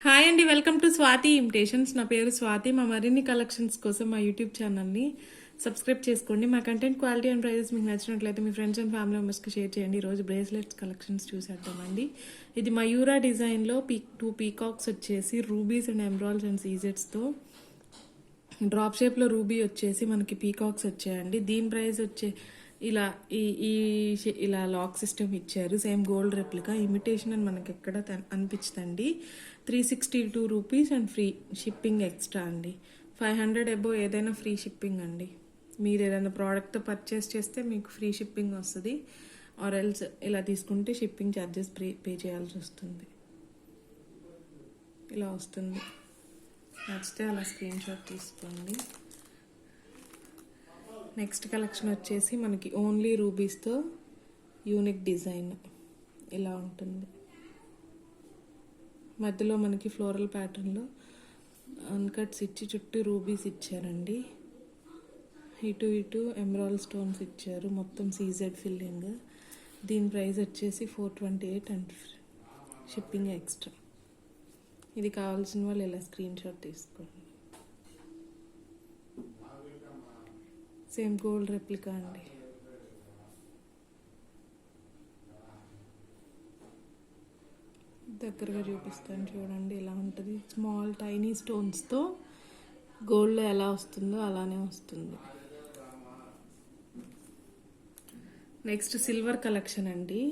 Hi అండి, welcome to Swathi imitations. నా పేరు స్వాతి. మా మరిన్ని కలెక్షన్స్ కోసం మా యూట్యూబ్ ఛానల్ని సబ్స్క్రైబ్ చేసుకోండి. మా కంటెంట్ క్వాలిటీ అండ్ ప్రైజెస్ మీకు నచ్చినట్లయితే మీ ఫ్రెండ్స్ అండ్ ఫ్యామిలీ మెంబర్స్కి షేర్ చేయండి. ఈరోజు బ్రేస్లెట్స్ కలెక్షన్స్ చూసేద్దామండి. ఇది మయూరా డిజైన్లో టూ పీకాక్స్ వచ్చేసి రూబీస్ అండ్ ఎమరాల్డ్స్ అండ్ సీజెట్స్తో డ్రాప్ షేప్లో రూబీ వచ్చేసి మనకి పీకాక్స్ వచ్చాయండి. దీని ప్రైస్ వచ్చే ఇలా ఇలా లాక్ సిస్టమ్ ఇచ్చారు. సేమ్ గోల్డ్ రెప్లికా ఇమిటేషన్ అని మనకి ఎక్కడ అనిపించదండి. 362 rupees and free shipping extra అండి. 500 అబోవ్ ఏదైనా ఫ్రీ షిప్పింగ్ అండి. మీరు ఏదైనా ప్రోడక్ట్ పర్చేస్ చేస్తే మీకు ఫ్రీ షిప్పింగ్ వస్తుంది. ఆర్ ఎల్స్ ఇలా తీసుకుంటే షిప్పింగ్ ఛార్జెస్ పే చేయాల్సి వస్తుంది. ఇలా వస్తుంది. నచ్చితే అలా స్క్రీన్ షాట్ తీసుకోండి. నెక్స్ట్ కలెక్షన్ వచ్చేసి మనకి ఓన్లీ రూబీస్తో యూనిక్ డిజైన్ ఇలా ఉంటుంది. మధ్యలో మనకి ఫ్లోరల్ ప్యాటర్న్లో అన్కట్స్ ఇచ్చి చుట్టూ రూబీస్ ఇచ్చారండి. ఇటు ఎమరాల్డ్ స్టోన్స్ ఇచ్చారు. మొత్తం సీజెడ్ ఫిల్లింగ్. దీని ప్రైస్ వచ్చేసి 428 అండ్ షిప్పింగ్ ఎక్స్ట్రా. ఇది కావాల్సిన వాళ్ళు ఇలా స్క్రీన్ షాట్ తీసుకోండి. సేమ్ గోల్డ్ రెప్లికా అండి. దగ్గరగా చూపిస్తాను చూడండి. ఇలా ఉంటుంది. స్మాల్ టైనీ స్టోన్స్తో గోల్డ్లో ఎలా వస్తుందో అలానే వస్తుంది. నెక్స్ట్ సిల్వర్ కలెక్షన్ అండి.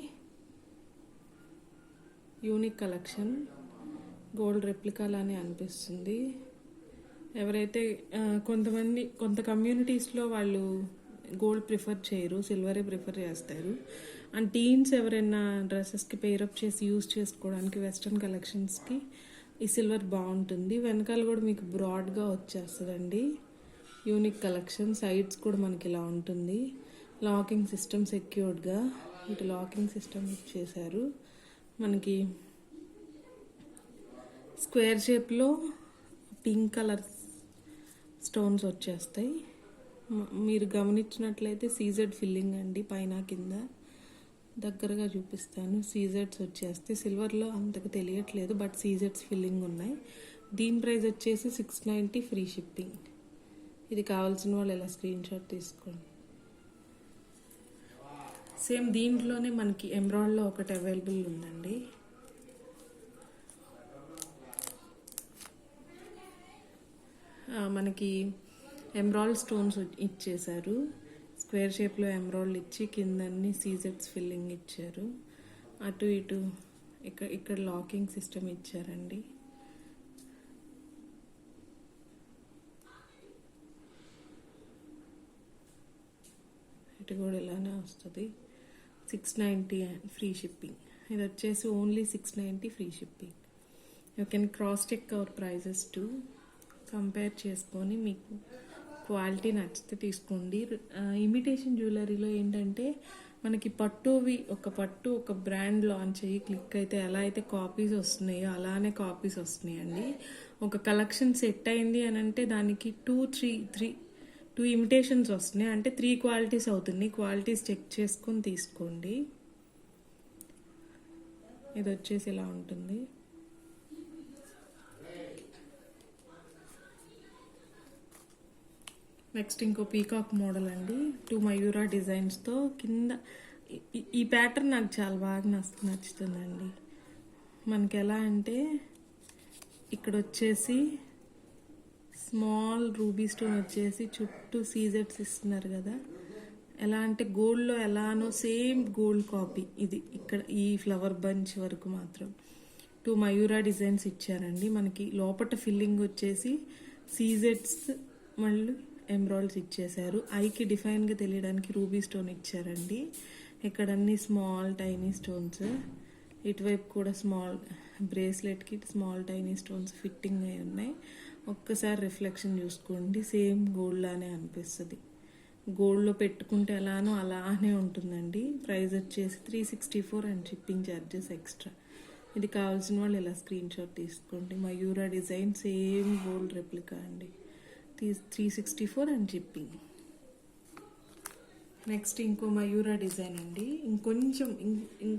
Unique collection. గోల్డ్ రెప్లికా లానే అనిపిస్తుంది. ఎవరైతే కొంత కమ్యూనిటీస్లో వాళ్ళు గోల్డ్ ప్రిఫర్ చేయరు, సిల్వరే ప్రిఫర్ చేస్తారు. అండ్ టీన్స్ ఎవరైనా డ్రెస్సెస్కి పేరప్ చేసి యూజ్ చేసుకోవడానికి వెస్ట్రన్ కలెక్షన్స్కి ఈ సిల్వర్ బాగుంటుంది. వెనకాల కూడా మీకు బ్రాడ్గా వచ్చేస్తుందండి. Unique collection. సైడ్స్ కూడా మనకి ఇలా ఉంటుంది. లాకింగ్ సిస్టమ్ సెక్యూర్డ్గా ఇటు లాకింగ్ సిస్టమ్ ఇచ్చేసారు. మనకి స్క్వేర్ షేప్లో పింక్ కలర్ స్టోన్స్ వచ్చేస్తాయి. మీరు గమనించినట్లయితే సీజెడ్ ఫిల్లింగ్ అండి. పైన కింద దగ్గరగా చూపిస్తాను. సీజెడ్స్ వచ్చేస్తాయి. సిల్వర్లో అంతకు తెలియట్లేదు, బట్ సీజెడ్స్ ఫిల్లింగ్ ఉన్నాయి. దీని ప్రైస్ వచ్చేసి 690 ఫ్రీ షిప్పింగ్. ఇది కావాల్సిన వాళ్ళు ఇలా స్క్రీన్ షాట్ తీసుకోండి. సేమ్ దీంట్లోనే మనకి ఎమరాల్డ్లో ఒకటి అవైలబుల్ ఉందండి. మనకి ఎమరాల్డ్ స్టోన్స్ ఇచ్చేసారు. స్క్వేర్ షేప్లో ఎమరాల్డ్ ఇచ్చి కిందన్ని సీజెడ్స్ ఫిల్లింగ్ ఇచ్చారు. అటు ఇటు ఇక్కడ లాకింగ్ సిస్టమ్ ఇచ్చారండి. ఇటు కూడా ఇలానే వస్తుంది. 690 ఫ్రీ షిప్పింగ్. ఇది వచ్చేసి only 690 free shipping. You can cross check our prices to compare చేసుకొని మీకు క్వాలిటీ నచ్చితే తీసుకోండి. ఇమిటేషన్ జ్యువెలరీలో ఏంటంటే మనకి ఒక బ్రాండ్ లాంచ్ అయ్యి క్లిక్ అయితే ఎలా అయితే కాపీస్ వస్తున్నాయో అలానే కాపీస్ వస్తున్నాయండి. ఒక కలెక్షన్ సెట్ అయింది అని అంటే దానికి టూ ఇమిటేషన్స్ వస్తున్నాయి అంటే 3 క్వాలిటీస్ అవుతుంది. క్వాలిటీస్ చెక్ చేసుకొని తీసుకోండి. ఇది వచ్చేసి ఇలా ఉంటుంది. నెక్స్ట్ ఇంకో పీకాక్ మోడల్ అండి. 2 మయూరా డిజైన్స్తో కింద ఈ ప్యాటర్న్ నాకు చాలా బాగా నచ్చుతుందండి. మనకి ఎలా అంటే ఇక్కడ వచ్చేసి స్మాల్ రూబీ స్టోన్ వచ్చేసి చుట్టూ సీజెట్స్ ఇస్తున్నారు కదా. ఎలా అంటే గోల్డ్లో ఎలానో సేమ్ గోల్డ్ కాపీ. ఇది ఇక్కడ ఈ ఫ్లవర్ బంచ్ వరకు మాత్రం 2 మయూరా డిజైన్స్ ఇచ్చారండి. మనకి లోపల ఫిల్లింగ్ వచ్చేసి సీజెట్స్ మళ్ళీ ఎమరాల్డ్స్ ఇచ్చేసారు. ఐకి డిఫైన్గా తెలియడానికి రూబీ స్టోన్ ఇచ్చారండి. ఇక్కడ అన్ని స్మాల్ టైనీ స్టోన్స్. ఇటువైపు కూడా స్మాల్ బ్రేస్లెట్కి స్మాల్ టైనీ స్టోన్స్ ఫిట్టింగ్ అయి ఉన్నాయి. ఒక్కసారి రిఫ్లెక్షన్ చూసుకోండి. సేమ్ గోల్డ్ లానే అనిపిస్తుంది. గోల్డ్లో పెట్టుకుంటే ఎలానో అలానే ఉంటుందండి. ప్రైస్ వచ్చేసి 364 అండ్ షిప్పింగ్ ఛార్జెస్ ఎక్స్ట్రా. ఇది కావాల్సిన వాళ్ళు ఇలా స్క్రీన్ షాట్ తీసుకోండి. Mayura design same gold replica అండి. 364 అండ్ షిప్పింగ్. నెక్స్ట్ ఇంకో మయూరా డిజైన్ అండి. ఇంకొంచెం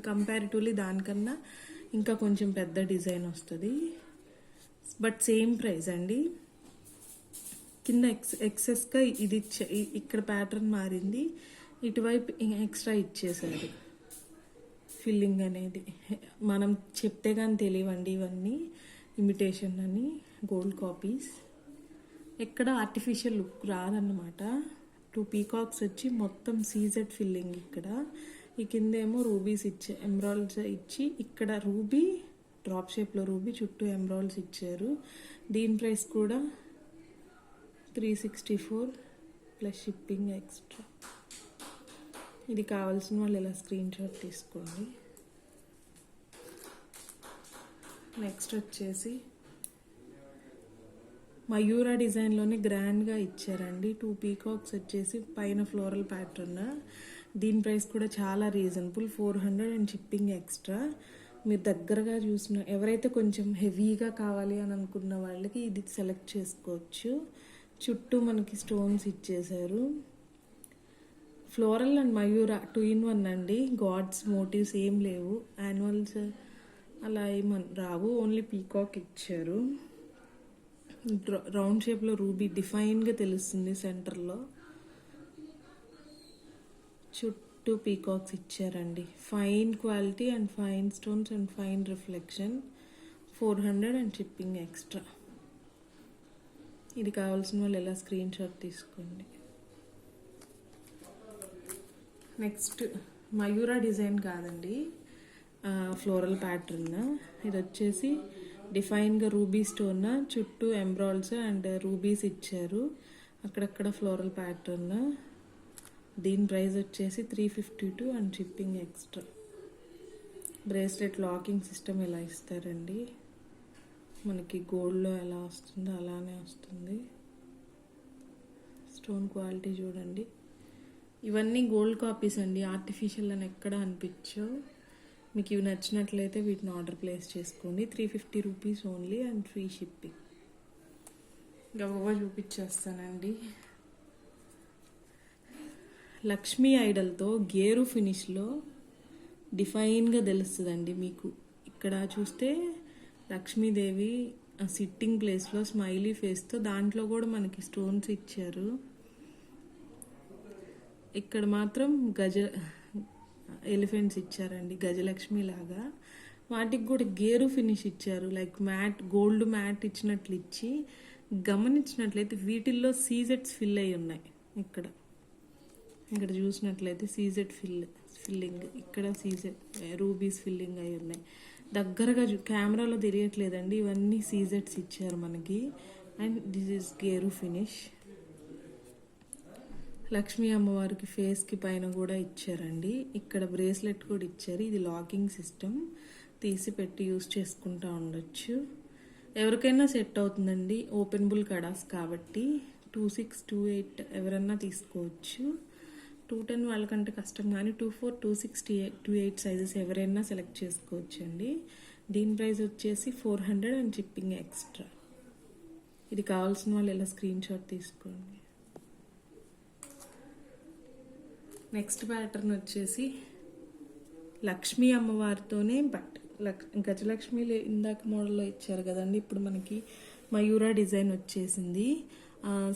కంపారిటివ్లీ దానికన్నా ఇంకా కొంచెం పెద్ద డిజైన్ వస్తుంది. బట్ సేమ్ ప్రైస్ అండి. కింద ఎక్సెస్గా ఇది ఇక్కడ ప్యాటర్న్ మారింది, ఇటువైపు ఎక్స్ట్రా ఇచ్చేసారు ఫిల్లింగ్ అనేది. మనం చెప్తే కానీ తెలియవండి ఇవన్నీ ఇమిటేషన్ అని, గోల్డ్ కాపీస్. ఎక్కడ ఆర్టిఫిషియల్ లుక్ రాదన్నమాట. 2 పీకాక్స్ వచ్చి మొత్తం సీజెడ్ ఫిల్లింగ్ ఇక్కడ. ఈ కిందేమో రూబీస్ ఎమరాల్డ్స్ ఇచ్చి, ఇక్కడ రూబీ డ్రాప్ షేప్లో రూబీ చుట్టూ ఎమరాల్డ్స్ ఇచ్చారు. దీని ప్రైస్ కూడా 364 ప్లస్ షిప్పింగ్ ఎక్స్ట్రా. ఇది కావాల్సిన వాళ్ళు ఇలా స్క్రీన్ షాట్ తీసుకోండి. నెక్స్ట్ వచ్చేసి మయూరా డిజైన్లోనే గ్రాండ్గా ఇచ్చారండి. 2 పీకాక్స్ వచ్చేసి పైన ఫ్లోరల్ ప్యాటర్న్. దీని ప్రైస్ కూడా చాలా రీజనబుల్, 400 అండ్ షిప్పింగ్ ఎక్స్ట్రా. మీరు దగ్గరగా చూసిన ఎవరైతే కొంచెం హెవీగా కావాలి అని అనుకున్న వాళ్ళకి ఇది సెలెక్ట్ చేసుకోవచ్చు. చుట్టూ మనకి స్టోన్స్ ఇచ్చేసారు. ఫ్లోరల్ అండ్ మయూరా 2 in 1 అండి. గాడ్స్ మోటివ్స్ ఏం లేవు, యాన్యువల్స్ అలా ఏమని రావు, ఓన్లీ పీకాక్ ఇచ్చారు. రౌండ్ షేప్లో రూబీ డిఫైన్గా తెలుస్తుంది సెంటర్లో. చుట్టూ పీకాక్స్ ఇచ్చారండి. Fine quality and fine stones and fine reflection. 400 and shipping extra. ఇది కావాల్సిన వాళ్ళు ఎలా స్క్రీన్ షాట్ తీసుకోండి. నెక్స్ట్ మయూరా డిజైన్ కాదండి, ఫ్లోరల్ ప్యాటర్న్. ఇది వచ్చేసి డిఫైన్గా రూబీ స్టోన్, చుట్టూ ఎంబ్రాయిడ్స్ అండ్ రూబీస్ ఇచ్చారు, అక్కడక్కడ ఫ్లోరల్ ప్యాటర్న్. దీని ప్రైస్ వచ్చేసి 352 and shipping extra. Bracelet locking system ఇలా ఇస్తారండి, మనకి గోల్డ్లో ఎలా వస్తుందో అలానే వస్తుంది. స్టోన్ క్వాలిటీ చూడండి. ఇవన్నీ గోల్డ్ కాపీస్ అండి, ఆర్టిఫిషియల్ అని ఎక్కడ అనిపించో. మీకు ఇవి నచ్చినట్లయితే వీటిని ఆర్డర్ ప్లేస్ చేసుకోండి. 350 rupees only and free shipping. గవ్వ చూపించేస్తానండి. లక్ష్మీ ఐడల్తో గేరు ఫినిష్లో డిఫైన్గా తెలుస్తుందండి మీకు. ఇక్కడ చూస్తే లక్ష్మీదేవి సిట్టింగ్ ప్లేస్లో స్మైలీ ఫేస్తో, దాంట్లో కూడా మనకి స్టోన్స్ ఇచ్చారు. ఇక్కడ మాత్రం ఎలిఫెంట్స్ ఇచ్చారండి, గజలక్ష్మి లాగా. వాటికి కూడా గేరు ఫినిష్ ఇచ్చారు, లైక్ మ్యాట్, గోల్డ్ మ్యాట్ ఇచ్చినట్లు ఇచ్చి. గమనించినట్లయితే వీటిల్లో సీజెట్స్ ఫిల్ అయి ఉన్నాయి. ఇక్కడ చూసినట్లయితే సీజెడ్ ఫిల్లింగ్, ఇక్కడ సీజెడ్ రూబీస్ ఫిల్లింగ్ అయి ఉన్నాయి. దగ్గరగా కెమెరాలో తెలియట్లేదండి, ఇవన్నీ సీజెట్స్ ఇచ్చారు మనకి. And this is gear finish. Lakshmi అమ్మవారికి ఫేస్కి పైన కూడా ఇచ్చారండి. ఇక్కడ బ్రేస్లెట్ కూడా ఇచ్చారు. ఇది లాకింగ్ సిస్టమ్, తీసి పెట్టి యూస్ చేసుకుంటూ ఉండొచ్చు. ఎవరికైనా సెట్ అవుతుందండి, ఓపెనబుల్ కడాస్ కాబట్టి. 26, 28 ఎవరన్నా తీసుకోవచ్చు. 210 వాళ్ళకంటే కష్టం, కానీ 24, 26, 28 సైజెస్ ఎవరైనా సెలెక్ట్ చేసుకోవచ్చు అండి. దీని ప్రైస్ వచ్చేసి 400 అండ్ షిప్పింగ్ ఎక్స్ట్రా. ఇది కావాల్సిన వాళ్ళు ఇలా స్క్రీన్ షాట్ తీసుకోండి. నెక్స్ట్ ప్యాటర్న్ వచ్చేసి లక్ష్మీ అమ్మవారితోనే, బట్ గజలక్ష్మి ఇందాక మోడల్లో ఇచ్చారు కదండి, ఇప్పుడు మనకి మయూరా డిజైన్ వచ్చేసింది.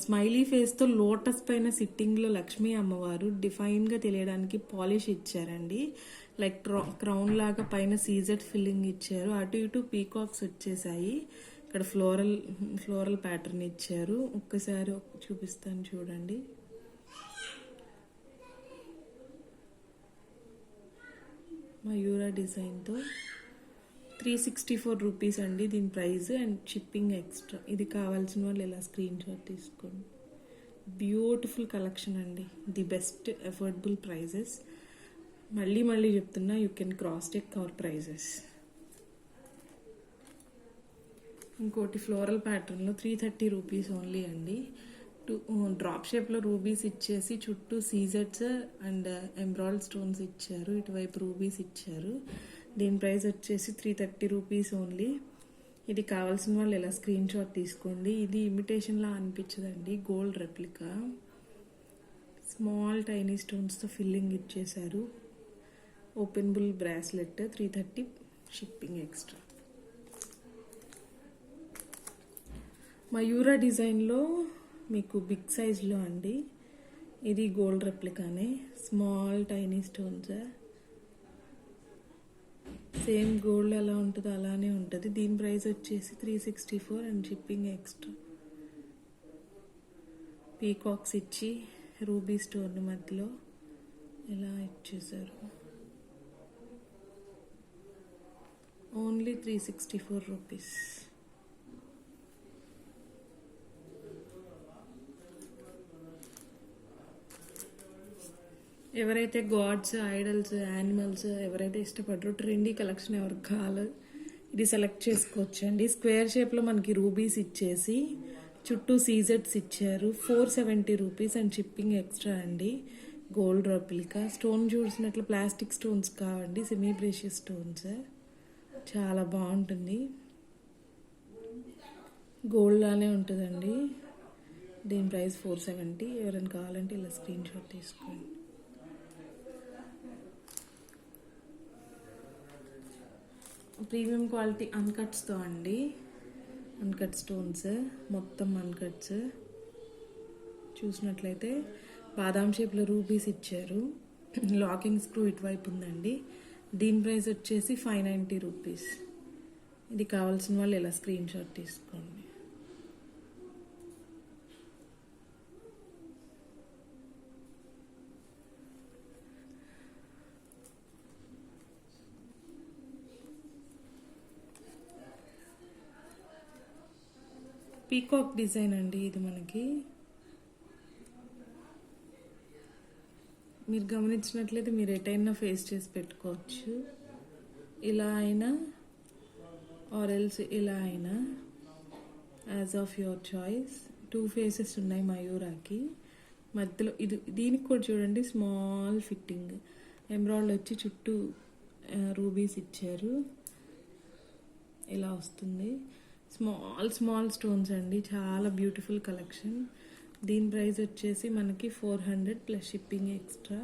స్మైలీ ఫేస్తో లోటస్ పైన సిట్టింగ్లో లక్ష్మీ అమ్మవారు డిఫైన్గా తెలియడానికి పాలిష్ ఇచ్చారండి. లైక్ క్రౌన్ లాగా పైన సీజెడ్ ఫిల్లింగ్ ఇచ్చారు. అటు ఇటు పీకాక్స్ వచ్చేసాయి. ఇక్కడ ఫ్లోరల్ ప్యాటర్న్ ఇచ్చారు. ఒక్కసారి చూపిస్తాను చూడండి. మయూరా డిజైన్తో 364 రూపీస్ అండి దీని ప్రైస్ అండ్ షిప్పింగ్ ఎక్స్ట్రా. ఇది కావాల్సిన వాళ్ళు ఇలా స్క్రీన్ షాట్ తీసుకోండి. బ్యూటిఫుల్ కలెక్షన్ అండి, ది బెస్ట్ అఫోర్డబుల్ ప్రైజెస్. మళ్ళీ చెప్తున్నా, you can cross check our prices. ఇంకోటి ఫ్లోరల్ ప్యాటర్న్లో 330 రూపీస్ ఓన్లీ అండి. డ్రాప్ షేప్లో రూబీస్ ఇచ్చేసి చుట్టూ సీజెట్స్ అండ్ ఎంబ్రాయిడ్ స్టోన్స్ ఇచ్చారు. ఇటువైపు రూబీస్ ఇచ్చారు. దీని ప్రైస్ వచ్చేసి 330 రూపీస్ ఓన్లీ. ఇది కావాల్సిన వాళ్ళు ఇలా స్క్రీన్ షాట్ తీసుకోండి. ఇది ఇమిటేషన్లా అనిపించదండి, గోల్డ్ రెప్లికా. స్మాల్ టైనీ స్టోన్స్తో ఫిల్లింగ్ ఇచ్చేసారు. Openable bracelet 330 shipping extra. Mayura డిజైన్లో మీకు బిగ్ సైజ్లో అండి. ఇది గోల్డ్ రెప్లికానే, small tiny stones. Same gold ఎలా ఉంటుందో అలానే ఉంటుంది. దీని ప్రైస్ వచ్చేసి 364 అండ్ షిప్పింగ్ ఎక్స్ట్రా. పీకాక్స్ ఇచ్చి రూబీ స్టోన్ మధ్యలో ఇలా ఇచ్చేసారు. Only 364 rupees. ఎవరైతే గాడ్స్, ఐడల్స్, యానిమల్స్ ఎవరైతే ఇష్టపడరో, ట్రెండీ కలెక్షన్ ఎవరికి కావాలో ఇది సెలెక్ట్ చేసుకోవచ్చు అండి. స్క్వేర్ షేప్లో మనకి రూబీస్ ఇచ్చేసి చుట్టూ సీజెట్స్ ఇచ్చారు. 470 రూపీస్ అండ్ షిప్పింగ్ ఎక్స్ట్రా అండి. గోల్డ్ రెప్లికా స్టోన్ చూసినట్లు ప్లాస్టిక్ స్టోన్స్ కావండి, సెమీ ప్రెషియస్ స్టోన్స్. చాలా బాగుంటుంది, గోల్డ్ లానే ఉంటుందండి. దీని ప్రైస్ 470. ఎవరైనా కావాలంటే ఇలా స్క్రీన్ షాట్ తీసుకోండి. ప్రీమియం క్వాలిటీ అన్కట్స్తో అండి, అన్కట్ స్టోన్స్, మొత్తం అన్కట్స్. చూసినట్లయితే బాదాం షేప్లో రూబీస్ ఇచ్చారు. లాకింగ్ స్క్రూ ఇటువైపు ఉందండి. దీని ప్రైస్ వచ్చేసి 590 రూపీస్. ఇది కావాల్సిన వాళ్ళు ఇలా స్క్రీన్ షాట్ తీసుకోండి. పీకాక్ డిజైన్ అండి ఇది మనకి. మీరు గమనించినట్లయితే మీరు ఎటైనా ఫేస్ చేసి పెట్టుకోవచ్చు. ఇలా అయినా ఆర్ ఎల్స్ ఇలా అయినా, as of your choice. 2 faces ఉన్నాయి మయూరాకి. మధ్యలో దీనికి కూడా చూడండి, స్మాల్ ఫిట్టింగ్ ఎంబ్రాయిడ్ వచ్చి చుట్టూ రూబీస్ ఇచ్చారు. ఇలా వస్తుంది. స్మాల్ స్టోన్స్ అండి, చాలా బ్యూటిఫుల్ కలెక్షన్. దీని ప్రైస్ వచ్చేసి మనకి 400 ప్లస్ షిప్పింగ్ ఎక్స్ట్రా.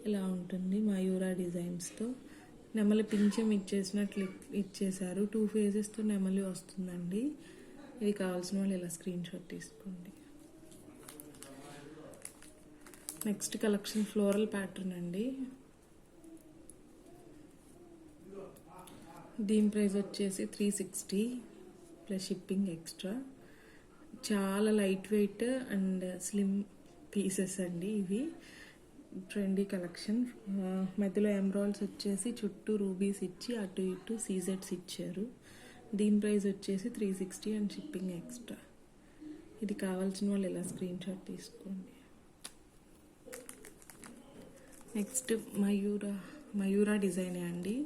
ఇలా ఉంటుంది మయూరా డిజైన్స్తో. నెమలి పింఛం ఇచ్చేసినట్లు ఇచ్చేసారు. 2 ఫేజెస్తో నెమలి వస్తుందండి. ఇది కావాల్సిన వాళ్ళు ఇలా స్క్రీన్ షాట్ తీసుకోండి. నెక్స్ట్ కలెక్షన్ ఫ్లోరల్ ప్యాటర్న్ అండి. దీని ప్రైస్ వచ్చేసి 360 ప్లస్ షిప్పింగ్ ఎక్స్ట్రా. చాలా light weight and slim pieces అండి ఇవి. Trendy collection. మధ్యలో ఎంబ్రాయిడ్స్ వచ్చేసి చుట్టూ రూబీస్ ఇచ్చి అటు ఇటు సీజెట్స్ ఇచ్చారు. దీని ప్రైస్ వచ్చేసి 360 అండ్ షిప్పింగ్ ఎక్స్ట్రా. ఇది కావాల్సిన వాళ్ళు ఇలా స్క్రీన్ షాట్ తీసుకోండి. నెక్స్ట్ మయూరా డిజైనే అండి.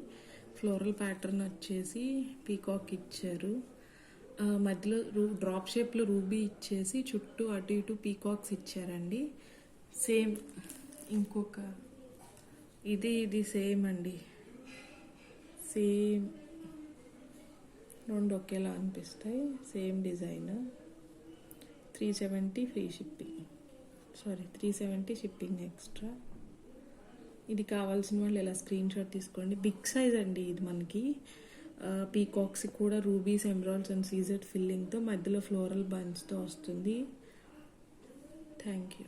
ఫ్లోరల్ ప్యాటర్న్ వచ్చేసి పీకాక్ ఇచ్చారు. మధ్యలో డ్రాప్ షేప్లో రూబీ ఇచ్చేసి చుట్టూ అటు ఇటు పీకాక్స్ ఇచ్చారండి. సేమ్ ఇంకొక ఇది సేమ్ అండి, సేమ్ రెండు ఒకేలా అనిపిస్తాయి. Same design. 370 free shipping, 370 shipping extra. ఇది కావాల్సిన వాళ్ళు ఇలా స్క్రీన్ షాట్ తీసుకోండి. బిగ్ సైజ్ అండి ఇది మనకి. పీకాక్స్ కూడా రూబీస్, ఎమరాల్డ్స్ అండ్ సీజెడ్ ఫిల్లింగ్తో మధ్యలో ఫ్లోరల్ బంచ్తో వస్తుంది. Thank you.